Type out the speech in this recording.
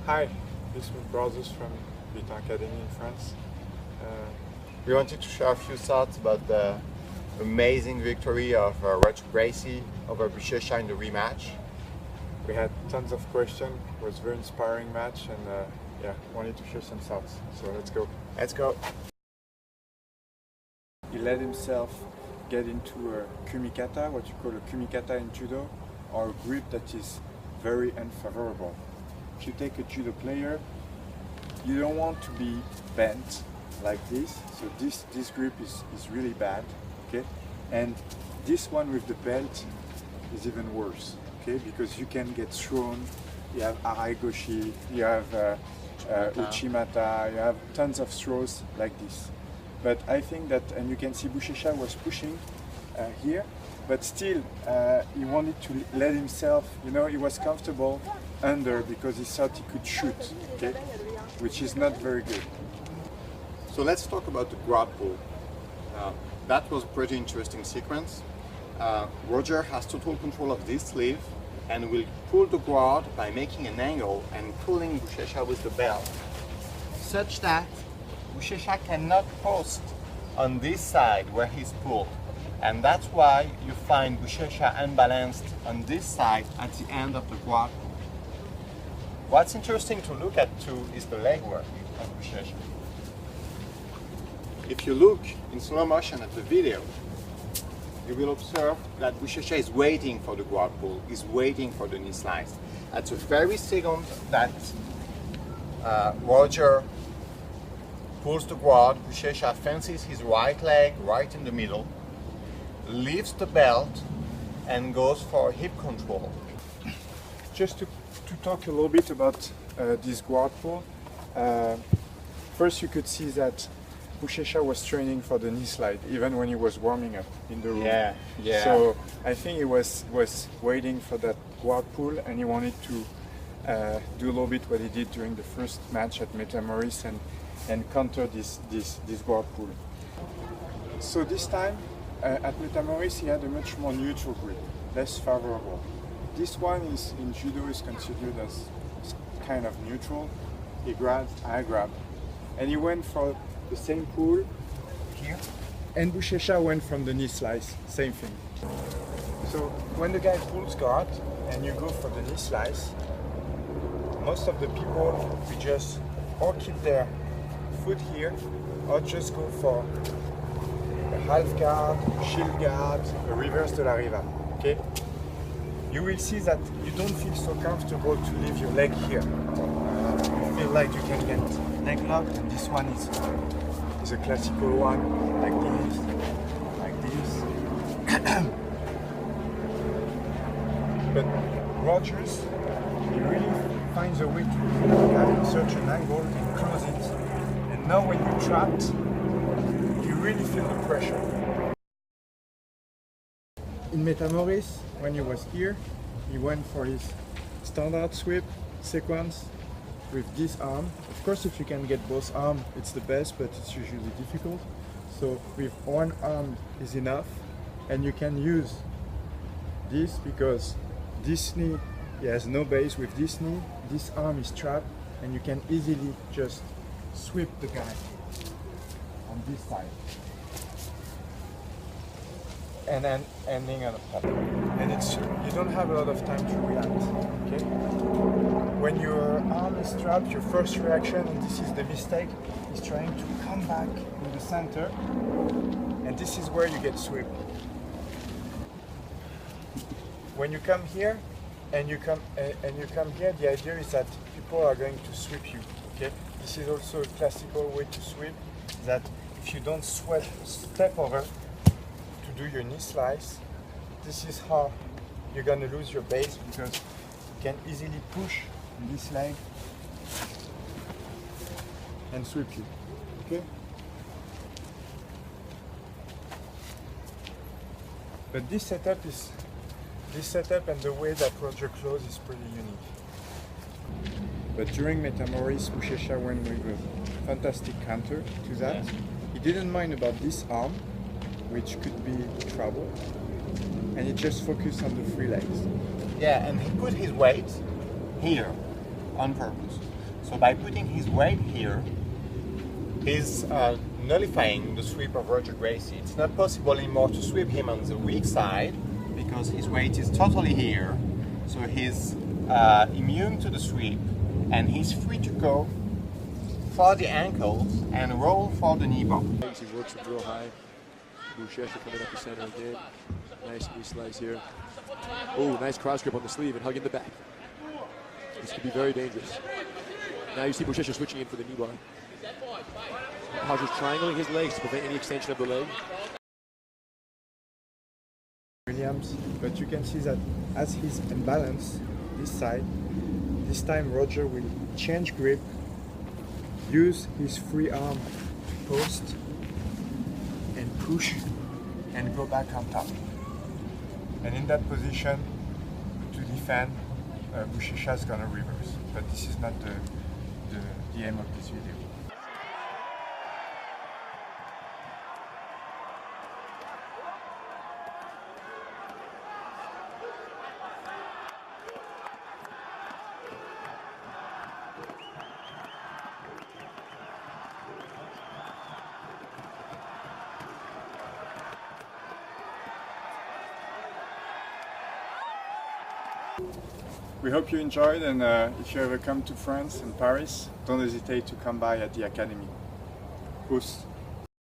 Hi, this is BisBros from Buchecha Academy in France. We wanted to share a few thoughts about the amazing victory of Gracie over Buchecha in the rematch. We had tons of questions. It was a very inspiring match, and yeah, wanted to share some thoughts. So let's go. Let's go. He let himself get into a kumikata, what you call a kumikata in judo, or a grip that is very unfavorable. If you take a judo player, you don't want to be bent like this. So this grip is really bad, okay? And this one with the belt is even worse, okay? Because you can get thrown. You have araigoshi, you have uchimata, you have tons of throws like this. But I think that, and you can see Buchecha was pushing here, but still he wanted to let himself, you know, he was comfortable under because he thought he could shoot, okay? Which is not very good. So let's talk about the guard pull. That was a pretty interesting sequence. Roger has total control of this sleeve and will pull the guard by making an angle and pulling Buchecha with the belt, such that Buchecha cannot post on this side where he's pulled. And that's why you find Buchecha unbalanced on this side at the end of the guard pull. What's interesting to look at too is the leg work of Buchecha. If you look in slow motion at the video, you will observe that Buchecha is waiting for the guard pull, is waiting for the knee slice. At the very second that Roger pulls the guard, Buchecha fences his right leg right in the middle, leaves the belt, and goes for hip control. Just to talk a little bit about this guard pull, first you could see that Buchecha was training for the knee slide even when he was warming up in the room. Yeah. So I think he was waiting for that guard pull, and he wanted to do a little bit what he did during the first match at Metamoris and counter this guard pull. So this time at Metamoris he had a much more neutral grip, less favorable. This one is in judo is considered as kind of neutral. He grabbed, I grabbed, and he went for the same pull here, and Buchecha went from the knee slice, same thing. So when the guy pulls guard and you go for the knee slice, most of the people we just or keep their foot here or just go for a half guard, shield guard, a reverse de la riva, okay? You will see that you don't feel so comfortable to leave your leg here. You feel like you can get leg locked, and this one is a classical one, like this. But Rogers, he really finds a way to pull the guy in such an angle and close it. And now when you're trapped, you really feel the pressure. In Metamoris, when he was here, he went for his standard sweep sequence with this arm. Of course, if you can get both arms, it's the best, but it's usually difficult. So with one arm is enough, and you can use this because this knee, he has no base with this knee, this arm is trapped, and you can easily just sweep the guy on this side. And then ending on a pop. And you don't have a lot of time to react, okay? When your arm is trapped, your first reaction, and this is the mistake, is trying to come back in the center, and this is where you get swept. When you come here, and you come here, the idea is that people are going to sweep you, okay? This is also a classical way to sweep, that if you don't step over, do your knee slice, this is how you're going to lose your base, because you can easily push this leg and sweep you, okay? But this setup and the way that Roger closed is pretty unique. But during Metamoris, Buchecha went with a fantastic counter to that. Yeah. He didn't mind about this arm, which could be trouble, and he just focused on the free legs. Yeah, and he put his weight here on purpose. So by putting his weight here, he's nullifying the sweep of Roger Gracie. It's not possible anymore to sweep him on the weak side because his weight is totally here. So he's immune to the sweep and he's free to go for the ankles and roll for the knee bar. He works him real high. Buchecha coming up the center again. Nice knee slice here. Oh, nice cross grip on the sleeve and hugging the back. This could be very dangerous. Now you see Buchecha switching in for the knee bar. Roger's triangling his legs to prevent any extension of the leg. Williams, but you can see that as he's imbalanced this side, this time Roger will change grip, use his free arm to post and push and go back on top. And in that position to defend, Buchecha is gonna reverse, but this is not the aim of this video. We hope you enjoyed, and if you ever come to France and Paris, don't hesitate to come by at the Academy. Peace.